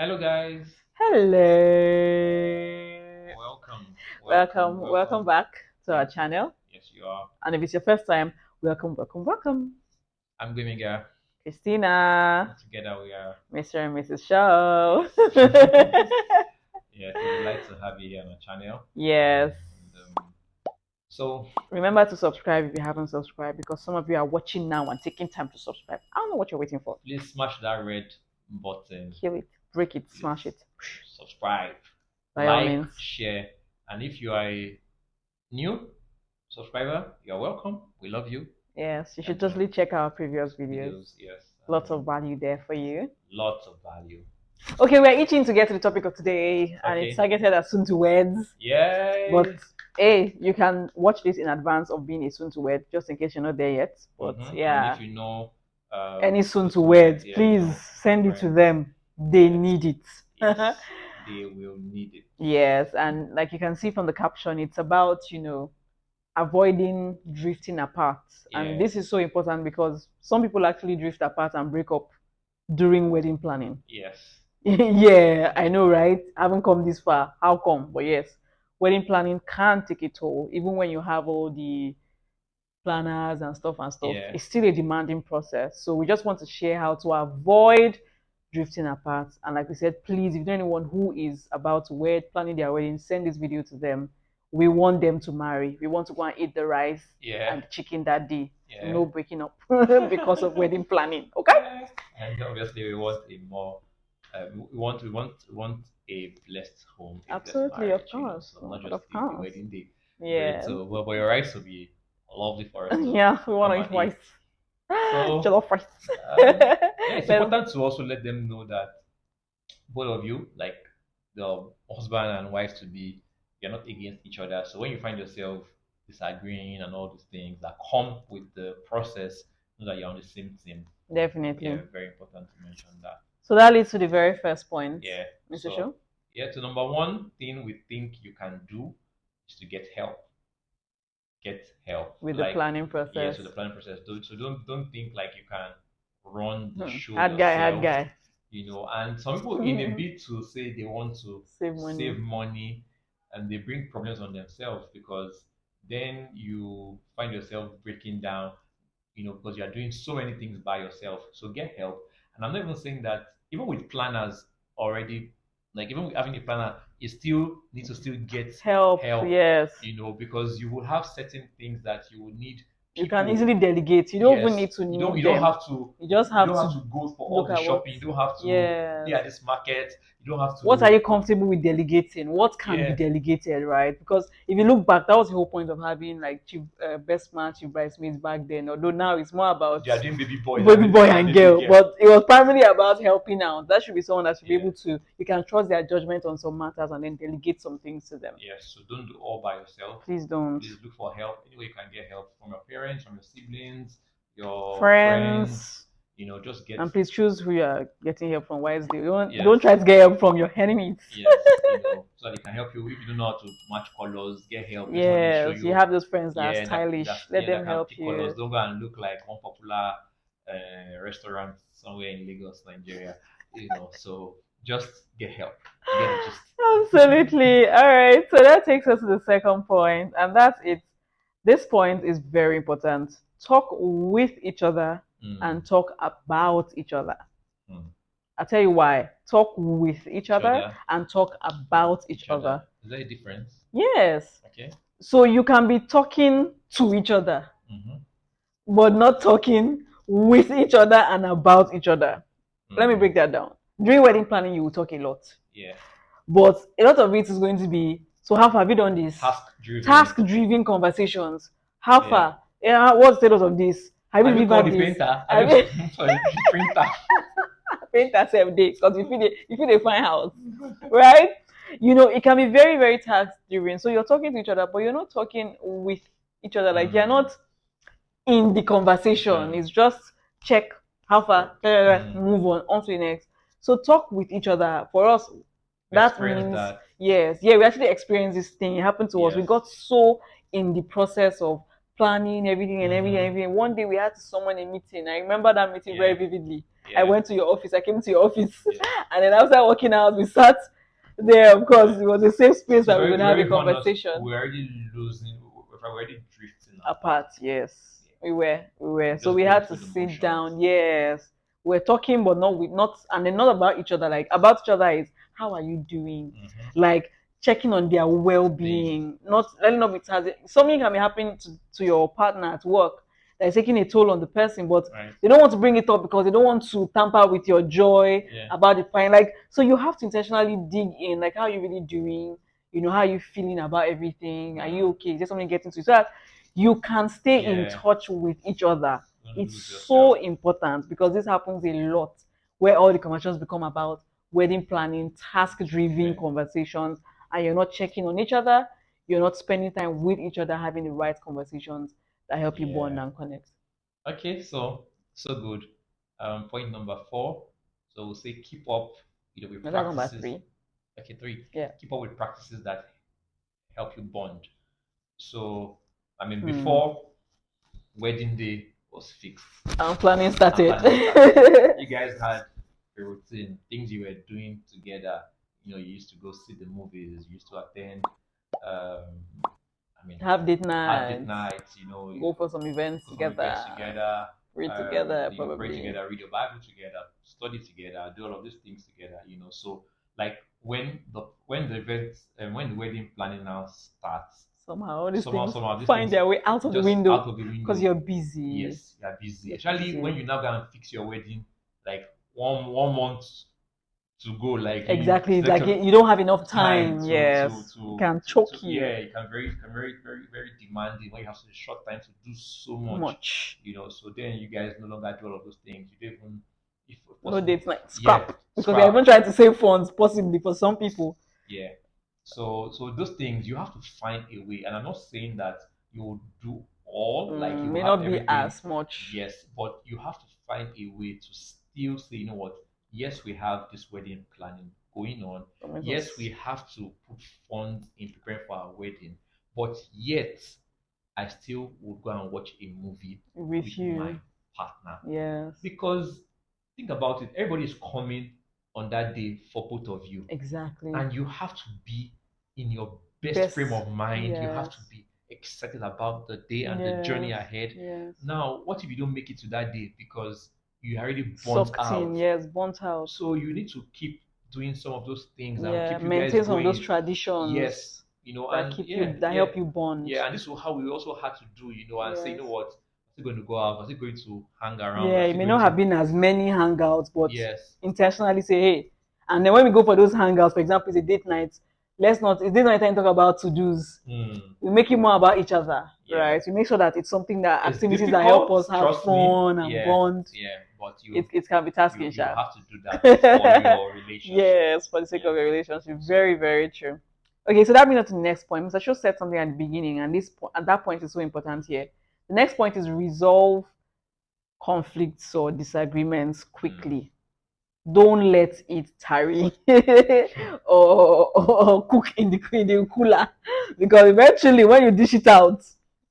Hello, guys. Hello. Welcome, welcome, Welcome welcome. back to our Thank you. channel. Yes, you are. And if it's your first time, welcome. I'm Guimiga. Christina, Together we are. Mr. and Mrs. Show. Yes. Yes, we would like to have you here on our channel. Yes. And, so, Remember to subscribe if you haven't subscribed because some of you are watching now and taking time to subscribe. I don't know what you're waiting for. please smash that red button. Kill it, break it, Please smash it. subscribe, By all like, means. share. And if you are a new subscriber, you're welcome. We love you. Yes, you should And totally check our previous videos. videos, yes. Lots of value there for you. Lots of value. Okay, we're itching to get to the topic of today, and it's Okay. targeted at soon-to-weds. Yay! But hey, you can watch this in advance of being a soon-to-wed, just in case you're not there yet. But And yeah, if you know any soon-to-wed, yeah, please no, send it to friends, them. They yes, need it. yes, they will need it. Yes, and like you can see from the caption, it's about avoiding drifting apart, and Yeah, this is so important because some people actually drift apart and break up during wedding planning. yes, Yeah, I know, right? I haven't come this far. How come? But yes, wedding planning can take a toll, even when you have all the planners and stuff. yeah, It's still a demanding process. So we just want to share how to avoid drifting apart. And like we said, please, if you know anyone who is about to wed, planning their wedding, send this video to them. We want them to marry. We want to go and eat the rice yeah, and chicken that day. yeah. No breaking up because of wedding planning. Okay? And obviously, we want a more, we want a blessed home, a blessed Absolutely, of marriage. course. So not just Of the course. wedding day. Great. Yeah. So, but your rice will be lovely for us to Yeah, we want come to eat and eat. rice. So, Jollof rice. yeah, it's Then- important to also let them know that both of you, like the husband and wife to be, you're not against each other. So when you find yourself disagreeing and all those things that come with the process, know that you're on the same team. Definitely. Yeah, very important to mention that. So that leads to the very first point, Yeah. Mr. So Show. yeah, so number one thing we think you can do is to get help. Get help. With the Like planning yeah, process. so the planning process. So don't think like you can run the show Hard yourself, guy. and some people in a bid to say they want to Save money. save money, and they bring problems on themselves because then you find yourself breaking down, because you are doing so many things by yourself. So get help. And I'm not even saying that even with planners already, like even with having a planner, you still need to still get Help, help, yes. because you will have certain things that you will need You can people. easily delegate. You don't even Yes, need to you don't know you don't them. have to You just you have don't have to to go for all look the at what, shopping. You don't have to yes. be at this market. You don't have What are to. you comfortable with delegating? What can be Yeah, delegated, right? Because if you look back, that was the whole point of having like chief best man, chief bridesmaids back then. Although now it's more about they are doing baby boys baby boy and and baby girl, girl. but it was primarily about helping out. That should be someone that should be Yeah. able to, you can trust their judgment on some matters and then delegate some things to them. Yes, so don't do all by yourself. Please don't. Please look for help. Anyway, you can get help from your parents, from your siblings, your friends. Friends. Just get. And please choose who you are getting help from wisely. Yes. Don't try to get help from your enemies. Yes, so they can help you if you don't know how to match colors. Get help. Just want to show Yes, you you. have those friends that Yeah, are stylish. Let that them can help pick colors. you. Don't go and look like one popular restaurant somewhere in Lagos, Nigeria. So just get help. Get the gist. Absolutely. All right. So that takes us to the second point, and that's it. This point is very important. Talk with each other and talk about each other. Mm. I'll tell you why. Talk with each other other. and talk about each other. Is there a difference? Yes. Okay. So you can be talking to each other, but not talking with each other and about each other. Let me break that down. During wedding planning, you will talk a lot. Yeah. But a lot of it is going to be, so how far have you done this? Task driven conversations. How far? Yeah, what's the status of this? Have you delivered this? Sorry, printer. Painter same day because if you dey find house, right? It can be very, very task driven. So you're talking to each other, but you're not talking with each other. Like you're not in the conversation. It's just check how far, move on to the next. So talk with each other. For us, that means yes, yeah, we actually experienced this thing. It happened to us. We got so in the process of planning everything and everything. One day we had to summon a meeting. I remember that meeting very vividly. I Yeah. went to your office, I came to your office, Yes. and then after working out, we sat there. Of course, Yeah. it was a safe space So that we could have a very honest, conversation. we're already losing, we're already drifting apart. Apart, yes, Yeah. we were. We're So just we going had to through the sit motions. down. Yes, we're talking, but not with not, and then not about each other. Like about each other is how are you doing, Mm-hmm. like checking on their Being. well-being. Not letting up it has something can be happening to your partner at work that is taking a toll on the person, but Right. they don't want to bring it up because they don't want to tamper with your joy Yeah. about the fine. Like so, you have to intentionally dig in. Like how are you really doing? How are you feeling about everything? Are you Mm. okay? Is there something getting to you? So that you can stay in Yeah. touch with each other. Don't It's lose so yourself. important because this happens a lot where all the conversations become about wedding planning, task driven Yeah. conversations, and you're not checking on each other, you're not spending time with each other, having the right conversations that help you bond Yeah. and connect. Okay, so good. Point number four. So we'll say keep up, with Is that number practices. three? Okay, three. Yeah. Keep up with practices that help you bond. So, I mean, Hmm. before wedding day was fixed And planning and started. planning started, you guys had a routine, things you were doing together. You used to go see the movies, you used to attend, I mean, Have date hard date nights, nights, go for some events go some events together, together, read together, pray probably. together, read your Bible together, study together, do all of these things together. So like when the wedding planning now starts, Somehow all these somehow things somehow these find things their way out of the just window out of the because window. you're busy. Yes, you are busy. You're Especially when busy. you now go and fix your wedding, like one month to go, like you Exactly. select Like your you don't have enough time time. Yes. It can choke you yeah, it can very demanding when you have such a short time to do so much. much. So then you guys no longer do all of those things. You don't even, if No possible, dates like yeah, scrap because they're even scrap. trying to save funds, possibly for some people. Yeah. So those things you have to find a way. And I'm not saying that you will do all, like you will May have not be everything. as much Yes, but you have to find a way to still say, you know what? Yes, we have this wedding planning going on. Yes, we have to put funds in preparing for our wedding, but yet I still would go and watch a movie with with my you. partner. Yes. Because think about it, everybody is coming on that day for both of you, Exactly. and you have to be in your best frame Best. of mind. You have Yes. to be excited about the day and the journey Yes. ahead. Yes. Now, what if you don't make it to that day because you already burnt Sucked in. out? Yes. Burnt out. So you need to keep doing some of those things that will Yeah. keep you guys Maintain some of those going. Yes, traditions that and keep yeah, you that yeah, help you bond. yeah. And this is how we also had to do, and say, you Yes. know what, are still going to go out, are still going to hang around, Yeah, are it still may going not to, have been as many hangouts, but yes, intentionally say, hey. And then when we go for those hangouts, for example, it's a date night. Let's not, it's date night time to talk about to dos. mm, We make it more about each other, yeah. right? We make sure that it's something that It's activities that help difficult, us have trust me. fun and Yeah, bond. yeah. But It can be tasking, you sha. have to do that for your relationship. Yes, for the sake Yeah. of a relationship. So Very, very true. Okay, so that brings us to the next point. Mr. Cho said something at the beginning, and at that point is so important here. The next point is resolve conflicts or disagreements mm, quickly. Don't let it tarry or cook in the cooler because eventually when you dish it out,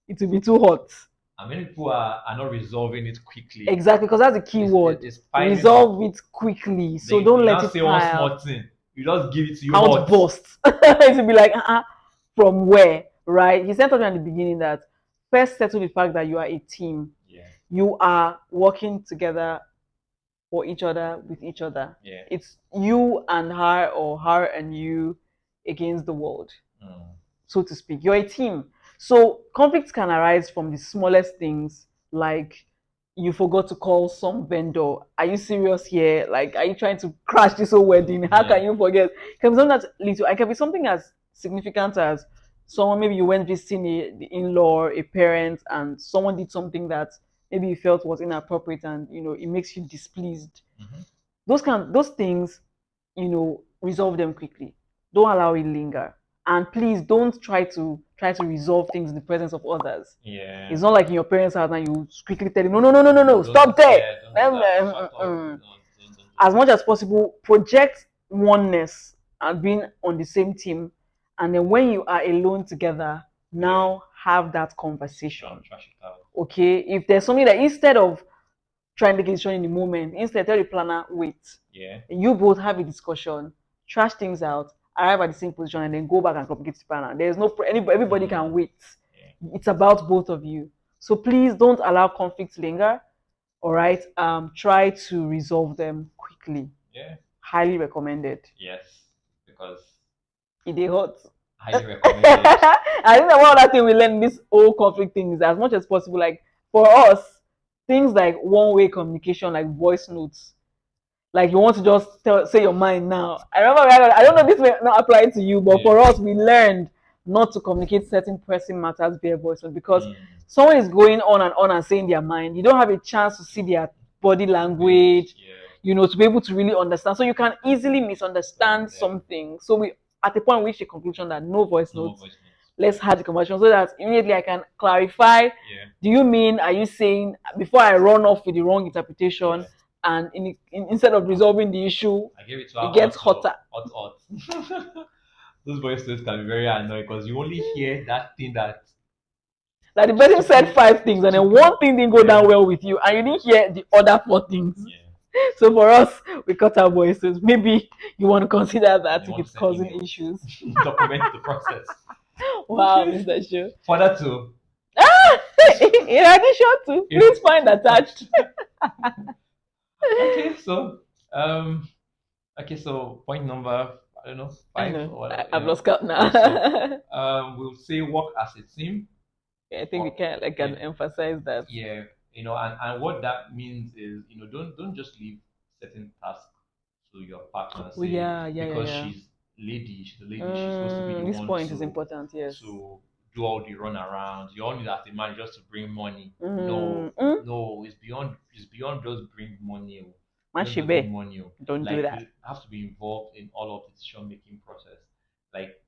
it will be too hot. and many people are not resolving it quickly. Exactly, because that's the key word. It's piling up. Resolve it quickly. So They don't let now it say one pile. small thing. You just give it to you hot. Outburst. It will be like, from where, right? He said something at the beginning that first settle the fact that you are a team. Yeah, You are working together for each other with each other. yeah. It's you and her or her and you against the world, Mm, so to speak. You're a team. So conflicts can arise from the smallest things like you forgot to call some vendor. Are you serious here? Like, are you trying to crash this whole wedding? How yeah. can you forget? It can be something that's little. It can be something as significant as someone maybe you went visiting the in-law, a parent, and someone did something that maybe you felt was inappropriate, and it makes you displeased. Hmm. Those things, resolve them quickly. Don't allow it linger, and please don't try to resolve things in the presence of others. Yeah. It's not like in your parents' house and you quickly tell them, no, no, no, no, no, no, Don't, stop there. yeah, don't do that. Shut up. No, don't do As that. much as possible, project oneness and being on the same team. And then when you are alone together, Yeah. now have that Sit down, conversation. trash it out. Okay? If there's something that instead of try and make a decision in the moment. Instead, tell the planner, wait. Yeah. You both have a discussion, trash things out, arrive at the same position, and then go back and communicate to the planner. There's no anybody, everybody can Mm, wait. yeah. It's about both of you. So please don't allow conflict to linger. All right. Try to resolve them quickly. Yeah. Highly recommended. Yes. Because It dey hot. highly recommended. I think that one other thing we learn in this whole conflict thing is as much as possible, like for us, things like one-way communication, like voice notes, like you want to just say your mind now. I remember I don't know this may not apply to you, but Yeah. for us, we learned not to communicate certain pressing matters via voice note because Mm. someone is going on and saying their mind. You don't have a chance to see their body language, Yeah. to be able to really understand. So you can easily misunderstand Yeah. something. So we at the point reach a conclusion that no voice No more notes. voice notes. Let's have the conversation so that immediately I can clarify. Yeah. Do you mean, are you saying before I run off with the wrong interpretation? Yeah. And instead of resolving the issue, I gave it to it our gets auto. hotter. Hot. Those voice notes can be very annoying because you only hear that thing that Like the person said stupid, five things, and then stupid. one thing didn't go Yeah. down well with you, and you didn't hear the other four things. Yeah. So for us, we cut our voices. Maybe you want to consider And that you if want to it's send causing emails, issues. document the process. Wow, Okay. Mr. Show. Further to In addition to, if please find attached. okay, so um so point number I don't know I five know. or whatever I've lost count now. yeah. So we'll say work as a team. I think we Or can like yeah, can emphasize that. yeah, and what that means is don't just leave certain tasks to your partner and Oh say yeah, yeah, yeah, because yeah. she's a lady, she's supposed to be the This one point is important. Yes. to do all the run around. You only as a man just to bring money. No, Mm, no, it's beyond just bring money. Oh. Beyond just bring Mashibe, money. Oh. don't do Like that. you have to be involved in all of the decision making process. Like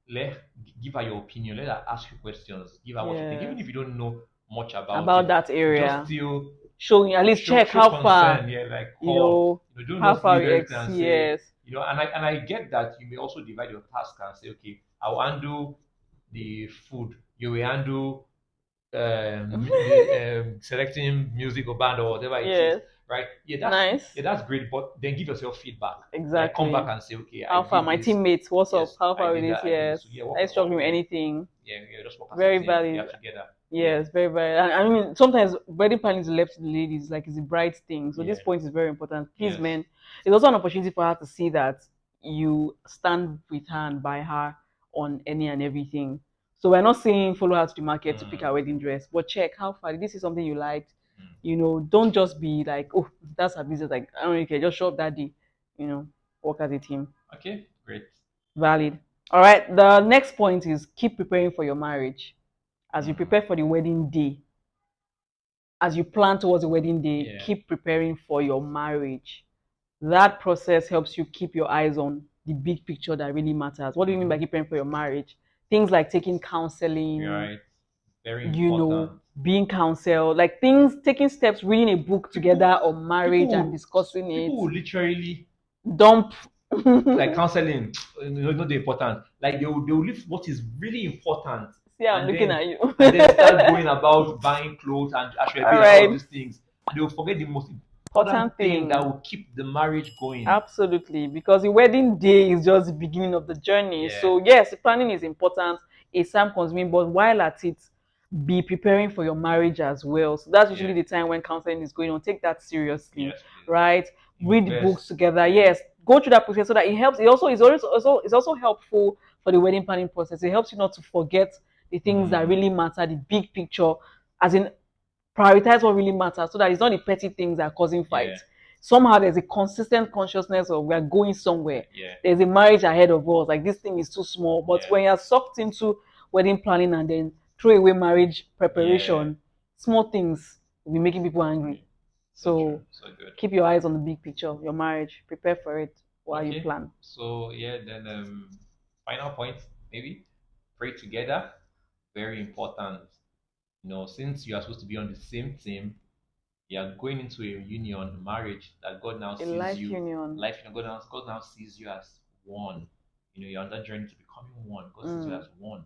give her your opinion, let her ask you questions, give her what you think, Yes. even if you don't know much about About it, that just area, still showing at least check show how far, concern. Yeah, like call. Don't how just far leave we everything ex. and say, Yes. and I get that you may also divide your task and say, okay, I'll handle the food, you will handle selecting music or band or whatever it is, Yes. right? Nice. That's great, but then give yourself feedback. Like come back Exactly. and say, okay, I How far did my this. teammates? What's up? Yes, How I far it did is? that. I did this. Yes. So yeah, Are you struggling with yeah, anything? yeah, just work as a Very team. We valid. are together. Yeah, Yes, very valid. And I mean, sometimes wedding planning is left to the ladies, like it's a bright thing. So yeah, this point is very important. Please, yes. men, it's also an opportunity for her to see that you stand with her and by her on any and everything. So we're not saying follow her to the market to pick Mm, her wedding dress, but check how far. This is something you liked. mm. Don't just be like, oh, that's her business. Like, I don't really care. Just show up that day. You know, work as a team. Okay, great. Valid. All right. The next point is keep preparing for your marriage. As you Mm, prepare for the wedding day, as you plan towards the wedding day, yeah. keep preparing for your marriage. That process helps you keep your eyes on the big picture that really matters. What do you mean by Mm-hmm. keep preparing for your marriage? Things like taking You're counseling, right. Very important. being counseled, like things, taking steps, reading a book together People, on marriage and discussing it. people will literally Dump. like See, counseling. Not the important. Like they will leave what is really important, I'm and looking then at you. start going about buying clothes and All ashwebi and all of right. these things, and they will forget the most important Important thing that thing. will keep the marriage going. Absolutely, because the wedding day is just the beginning of the journey. Yeah, So yes, planning is important, it's time consuming, but while at it, be preparing for your marriage as well. So that's yeah, usually the time when counseling is going on. Take that seriously, yes, please. right? Read books Invest. together. Yeah, Yes, go through that process so that it helps. It also is also it's also helpful for the wedding planning process. It helps you not to forget the things that mm, really matter, the big picture, as in prioritize what really matters so that it's not the petty things that are causing yeah, fights. Somehow there's a consistent consciousness of we're going somewhere. yeah, There's a marriage ahead of us. Like this thing is too small. But yeah, when you're sucked into wedding planning and then throw away marriage yeah. preparation, small things will be making people angry. Okay. So true. So So good. keep your eyes on the big picture, your marriage. Prepare for it while you Okay. plan. So yeah, then final point maybe pray together. Very important. Since you are supposed to be on the same team, you are going into a union, marriage that God now A sees life you, union. life. God now sees you as one. You're on that journey to becoming one. God sees you Mm. as one.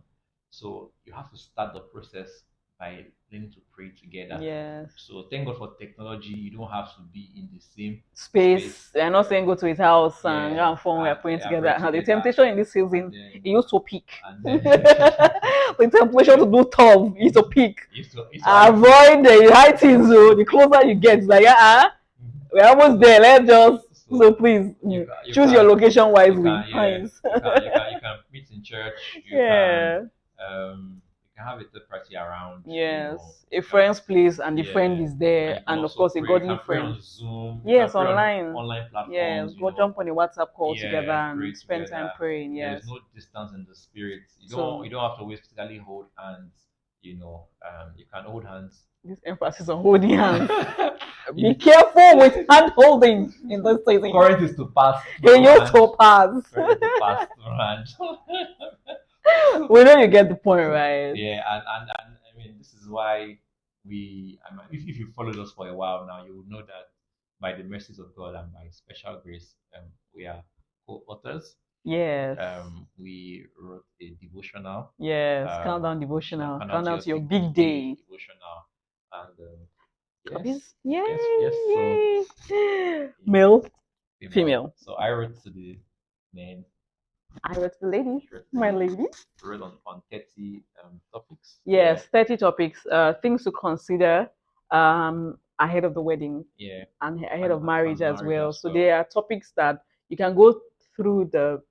So you have to start the process by learning to pray together. Yes. So thank God for technology. You don't have to be in the same space. Space. They're not saying go to his house and Yeah, go and phone. We are praying yeah, pray together. The together, temptation in this and season, then it used to peak. and then The temptation to do tough used to peak. it's already Avoid the high things. So the closer you get, it's like we're almost there. Let's just so so please you choose your can location you wisely. can yeah Nice. you can meet in church. Yeah. You can have a third party around. Yes. You A can friend's place and the friend yeah, is and there, you can and of also course a pray. You godly can pray friend. on Zoom. You can Yes, pray on online. online Yes, platforms. go jump on a WhatsApp call together Yeah, and pray spend together. time praying. There is Yes. no distance in the spirit. So You don't have to always physically hold hands. You can hold hands. this emphasis on holding hands. Be You, careful with hand holding in this season. current is to pass Hey, through you hand. to pass. Current is to pass through hand. We know you get the point, right? Yeah, and I mean this is why if you followed us for a while now, you would know that by the mercies of God and by special grace, we are co-authors. Yes. We wrote a devotional, Yes. Countdown devotional. Countdown to your big day. devotional, and yes, Copies? Yay! yes. So Yay! Male, female. female. So I wrote to the men. I wrote the lady, She wrote to my the lady. wrote on 30 topics. Yes, 30 topics, things to consider ahead of the wedding Yeah, and ahead and of marriage as marriage well. as So well. there are topics that you can go through the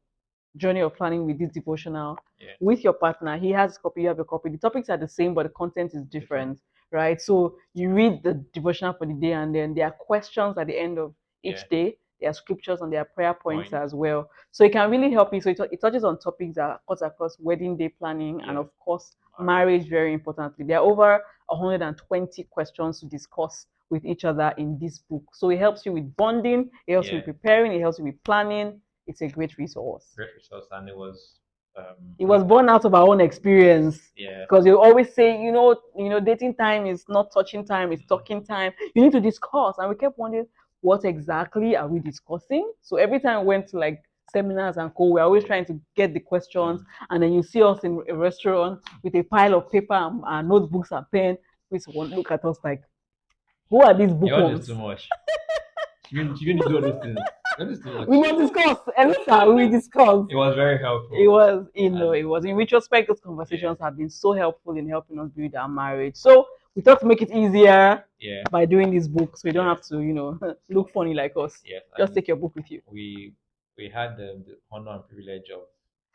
journey of planning with this devotional Yeah, with your partner. He has a copy, you have a copy. The topics are the same, but the content is different, right? So you read the devotional for the day, and then there are questions at the end of yeah. each day. There are scriptures and there are prayer points Point. as well. So it can really help you. So it touches on topics that cut across wedding day planning and, Yeah, of course, marriage. marriage, very importantly. There are over 120 questions to discuss with each other in this book. So it helps you with bonding, it helps you Yeah, with preparing, it helps you with planning. It's a great resource. great resource, and It was born out of our own experience yeah, because you always say, dating time is not touching time, it's talking time. You need to discuss, and we kept wondering what exactly are we discussing. So every time we went to like seminars and co, we're always yeah. trying to get the questions, Mm. and then you see us in a restaurant with a pile of paper and notebooks and pen. We won't look at us like, who are these Your own is bookworms? too much. You need to do all those things. That is too much. We must discuss. And we discuss. It was very It helpful, was, and it was in retrospect, those yeah, conversations have been so helpful in helping us build our marriage. So we thought to make it easier yeah, by doing this book, so you don't yeah, have to, look funny like us. yes, Just and take your book with you. we had the honor and privilege of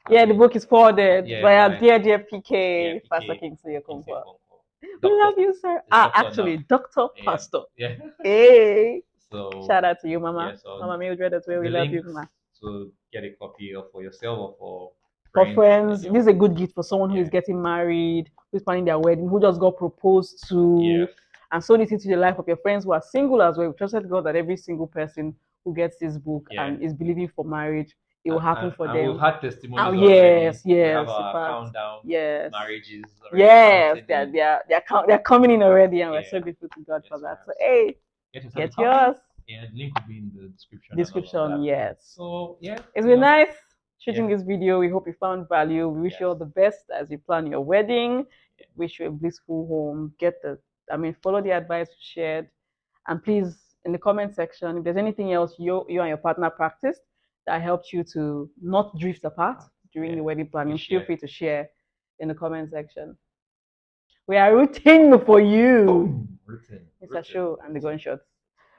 Yeah, the having book is forwarded yeah by our by dear yeah PK, Pastor PK Kingsley Kingsley Okonkwo. Okonkwo, We doctor. love you, sir. It's doctor Actually, now. Doctor Yeah, Pastor. yeah. Hey, So shout out to you, yeah, Mama. so Mama Mildred as well. We the love you, links Mama. to get a copy of for yourself or for For friends friends, and this is a good gift for someone who is yeah, getting married, who's planning their wedding, who just got proposed to, yes, and so this into the life of your friends who are single as well. We trusted God that every single person who gets this book yeah. and is believing for marriage, it will happen for And we've them. had Oh testimonies already. yes, We have yes, in our fact, countdown yes, marriages already yes, counted they're in. they're they're, they're coming in already, and we're Yeah, so grateful to God yes, for we that. have. So So hey, get yourself a get copy. yours. Yeah, the link will be in the description and all of Description, that. yes. So yeah, It's been nice shooting yeah, this video. We hope you found value. We wish yes, you all the best as you plan your wedding. yeah, Wish you a blissful home. Follow the advice shared. And please, in the comment section, if there's anything else you and your partner practiced that helped you to not drift apart during yeah. the wedding We planning, feel share. free to share in the comment section. We are rooting for you, Boom, written, Mr. written, Show and the written. gunshots.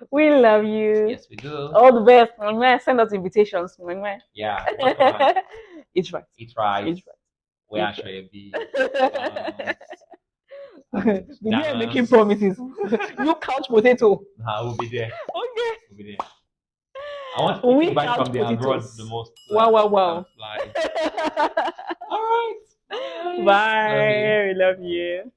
We love you. Yes, we do. All the best. Send us invitations. Yeah, welcome and It's right. eat right. It's Where right. should it be? It's right. And Begin making dance. promises. You couch potato. Nah, we'll be there. Okay. We'll be there. I want to We invite couch from the abroad the potatoes. most so Wow, that wow, we can wow. fly. All right. Bye. Love you. Bye. We love you.